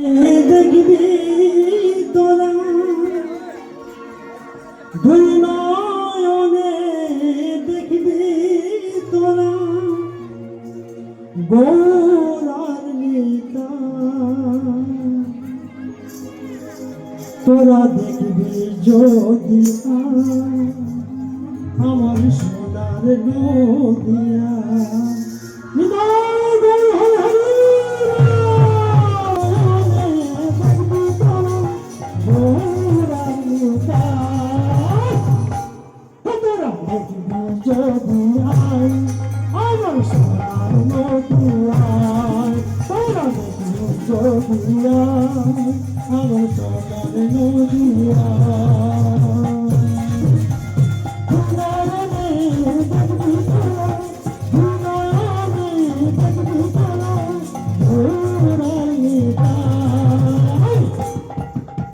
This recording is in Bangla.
দেখবি তোরা দুই নয়নে দেখবি তোরা গোরার নেতা তোরা দেখবি যদি আমার সোনার নদিয়া যদি আই আমার সোনার নদিয়ায় তোরা দেখবি যদি আই আমার সোনার নদিয়ায়